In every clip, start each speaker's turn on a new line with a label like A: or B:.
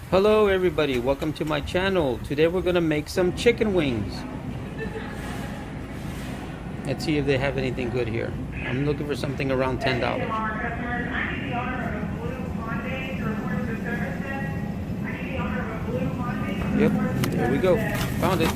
A: Hello everybody, welcome to my channel. Today we're gonna make some chicken wings. Let's see if they have anything good here. I'm looking for something around $10. Yep, there we go. Found it.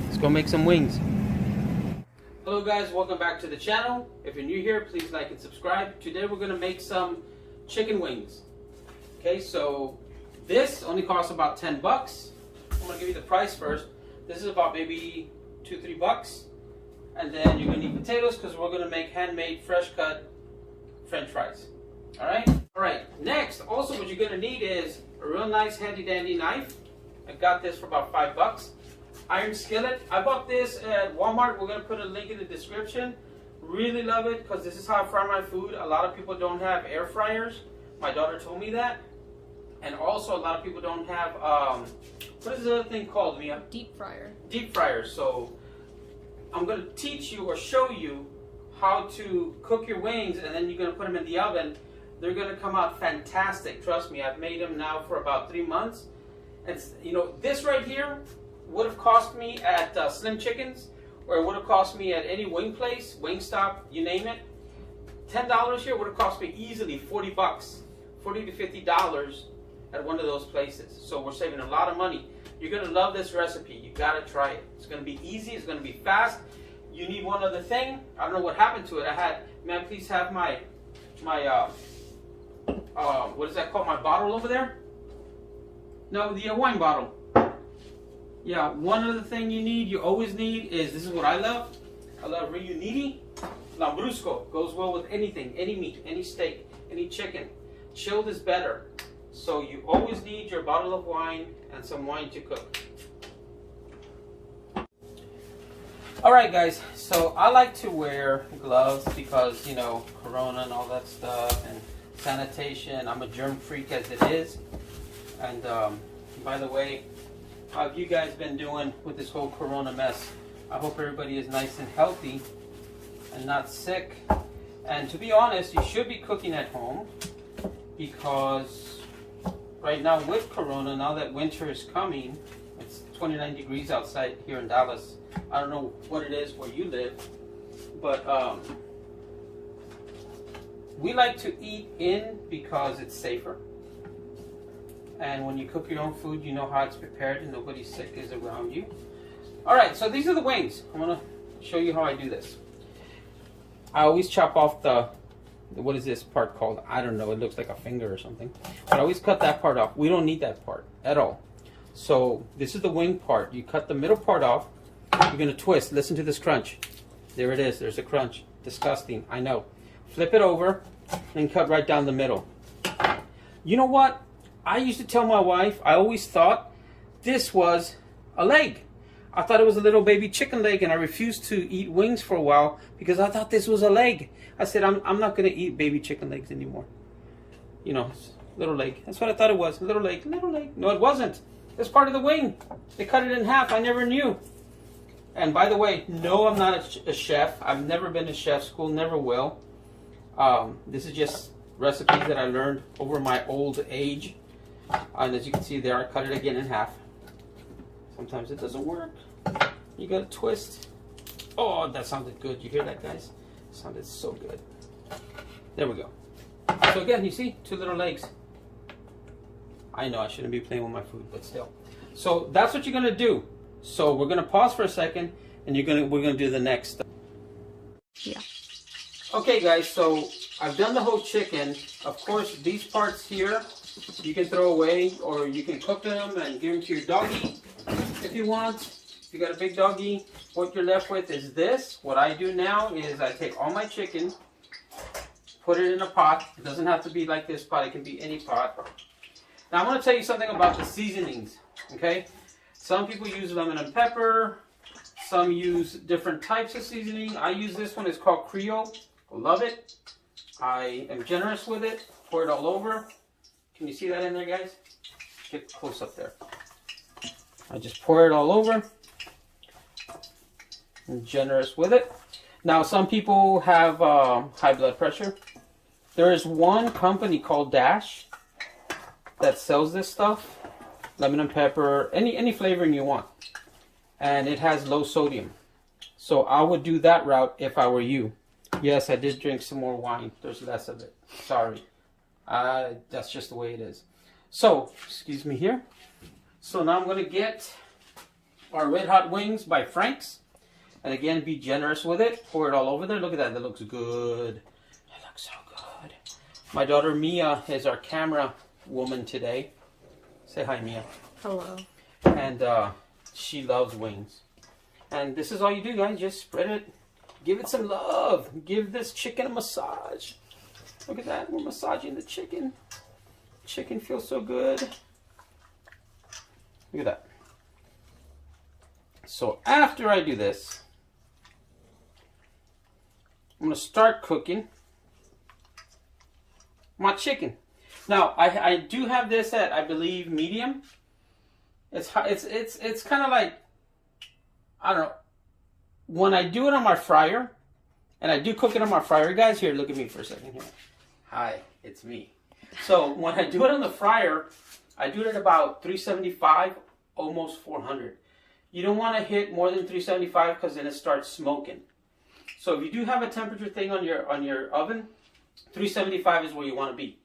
A: Let's go make some wings. Hello guys, welcome back to the channel. If you're new here, please like and subscribe. Today we're gonna make some chicken wings. Okay, so this only costs about 10 bucks. I'm gonna give you the price first. This is about maybe $2-3. And then you're gonna need potatoes because we're gonna make handmade, fresh cut French fries. All right. Next, also what you're gonna need is a real nice handy dandy knife. I got this for about 5 bucks. Iron skillet. I bought this at Walmart. We're gonna put a link in the description. Really love it because this is how I fry my food. A lot of people don't have air fryers. My daughter told me that. And also a lot of people don't have, what is the other thing called, Mia?
B: Deep fryer.
A: Deep fryer. So I'm going to teach you or show you how to cook your wings, and then you're going to put them in the oven. They're going to come out fantastic. Trust me, I've made them now for about 3 months. And you know, this right here would have cost me at Slim Chickens, or it would have cost me at any wing place, Wingstop, you name it. $10 here would have cost me easily 40 bucks, $40 to $50 at one of those places. So we're saving a lot of money. You're gonna love this recipe. You gotta try it. It's gonna be easy. It's gonna be fast. You need one other thing. I don't know what happened to it. I had, man, please have my what is that called? My bottle over there? No, the wine bottle. Yeah, one other thing you always need is, this is what I love. I love Riuniti. Lambrusco goes well with anything, any meat, any steak, any chicken. Chilled is better. So you always need your bottle of wine and some wine to cook. Alright guys, so I like to wear gloves because, you know, corona and all that stuff and sanitation. I'm a germ freak as it is. And by the way, how have you guys been doing with this whole corona mess? I hope everybody is nice and healthy and not sick. And to be honest, you should be cooking at home because right now with corona, now that winter is coming, it's 29 degrees outside here in Dallas. I don't know what it is where you live, but we like to eat in because it's safer. And when you cook your own food, you know how it's prepared and nobody sick is around you. All right, so these are the wings. I'm gonna show you how I do this. I always chop off what is this part called? I don't know. It looks like a finger or something. But I always cut that part off. We don't need that part at all. So this is the wing part. You cut the middle part off. You're going to twist. Listen to this crunch. There it is. There's a crunch. Disgusting. I know. Flip it over and cut right down the middle. You know what? I used to tell my wife, I always thought this was a leg. I thought it was a little baby chicken leg, and I refused to eat wings for a while because I thought this was a leg. I said, I'm not going to eat baby chicken legs anymore. You know, little leg. That's what I thought it was. Little leg, little leg. No, it wasn't. It's part of the wing. They cut it in half. I never knew. And by the way, no, I'm not a chef. I've never been to chef school, never will. This is just recipes that I learned over my old age. And as you can see there, I cut it again in half. Sometimes it doesn't work. You gotta twist. Oh, that sounded good. You hear that, guys? It sounded so good. There we go. So again, you see, 2 little legs. I know I shouldn't be playing with my food, but still. So that's what you're gonna do. So we're gonna pause for a second, and we're gonna do the next.
B: Yeah.
A: Okay, guys. So I've done the whole chicken. Of course, these parts here you can throw away, or you can cook them and give them to your doggy if you want. If you got a big doggy, what you're left with is this. What I do now is I take all my chicken, put it in a pot. It doesn't have to be like this pot. It can be any pot. Now, I want to tell you something about the seasonings, okay? Some people use lemon and pepper. Some use different types of seasoning. I use this one. It's called Creole. Love it. I am generous with it. Pour it all over. Can you see that in there, guys? Get close up there. I just pour it all over. I'm generous with it. Now, some people have high blood pressure. There is one company called Dash that sells this stuff, lemon and pepper, any flavoring you want, and it has low sodium. So I would do that route if I were you. Yes, I did drink some more wine. There's less of it. Sorry. That's just the way it is. So, excuse me here. So now I'm going to get our Red Hot Wings by Frank's. And again, be generous with it. Pour it all over there. Look at that. That looks good. That looks so good. My daughter Mia is our camera woman today. Say hi, Mia.
B: Hello.
A: And she loves wings. And this is all you do, guys. Just spread it. Give it some love. Give this chicken a massage. Look at that. We're massaging the chicken. Chicken feels so good. Look at that. So after I do this, I'm going to start cooking my chicken. Now, I do have this at, I believe, medium. It's kind of like, I don't know. When I do it on my fryer, and I do cook it on my fryer, guys, here, look at me for a second here. Hi, it's me. So when I do it on the fryer, I do it at about 375, almost 400. You don't want to hit more than 375 because then it starts smoking. So if you do have a temperature thing on your oven, 375 is where you want to be.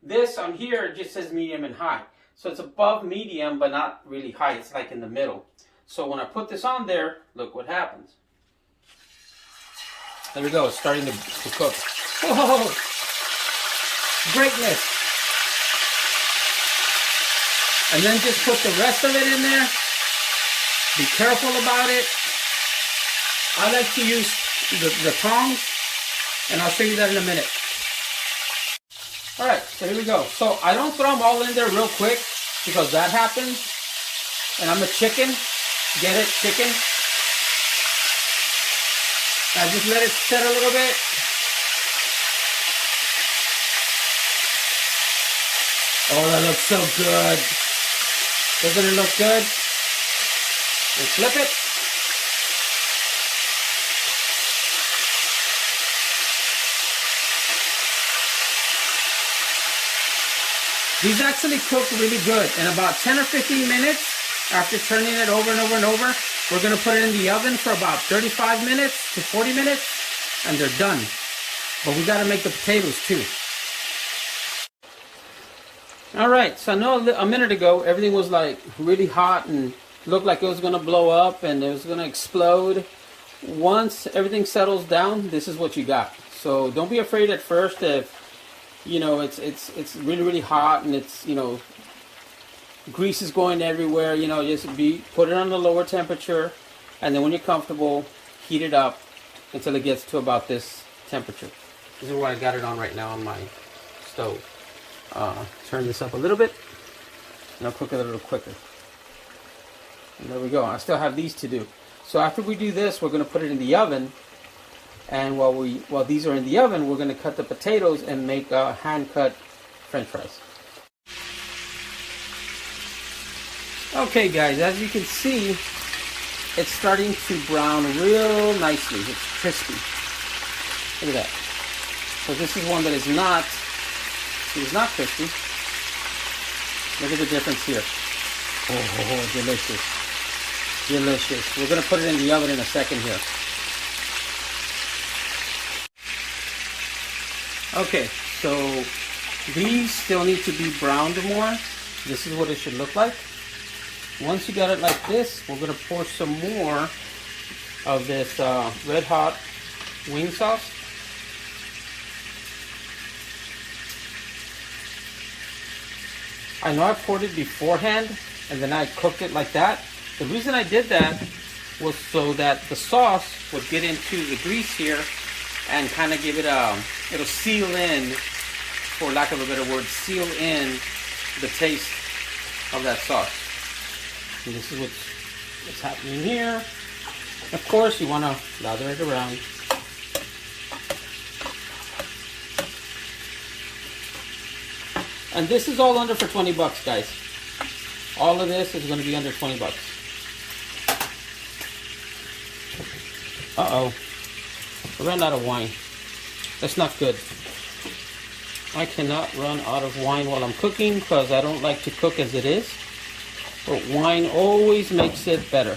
A: This on here just says medium and high. So it's above medium, but not really high. It's like in the middle. So when I put this on there, look what happens. There we go. It's starting to cook. Whoa! Greatness. And then just put the rest of it in there. Be careful about it. I like to use the tongs, and I'll show you that in a minute. Alright, so here we go. So I don't throw them all in there real quick because that happens. And I'm a chicken. Get it? Chicken. I just let it set a little bit. Oh, that looks so good. Doesn't it look good? And flip it. These actually cook really good. In about 10 or 15 minutes, after turning it over and over and over, we're going to put it in the oven for about 35 minutes to 40 minutes, and they're done. But we got to make the potatoes too. All right, so I know a minute ago everything was like really hot and looked like it was going to blow up and it was going to explode. Once everything settles down, this is what you got. So don't be afraid at first if you know it's really hot and it's, you know, grease is going everywhere. You know, just put it on the lower temperature, and then when you're comfortable, heat it up until it gets to about this temperature. This is where I got it on right now on my stove. Turn this up a little bit, and I'll cook it a little quicker. And there we go. I still have these to do. So after we do this, we're going to put it in the oven. And while these are in the oven, we're going to cut the potatoes and make hand-cut French fries. Okay, guys, as you can see, it's starting to brown real nicely. It's crispy. Look at that. So this is one that is not crispy. Look at the difference here. Oh, delicious. Delicious. We're going to put it in the oven in a second here. Okay, so these still need to be browned more. This is what it should look like. Once you got it like this, we're going to pour some more of this Red Hot wing sauce. I know I poured it beforehand and then I cooked it like that. The reason I did that was so that the sauce would get into the grease here and kind of give it it'll seal in, for lack of a better word, seal in the taste of that sauce. And this is what's happening here. Of course, you want to lather it around. And this is all under for 20 bucks, guys. All of this is going to be under 20 bucks. Uh-oh. We ran out of wine. That's not good. I cannot run out of wine while I'm cooking because I don't like to cook as it is. But wine always makes it better.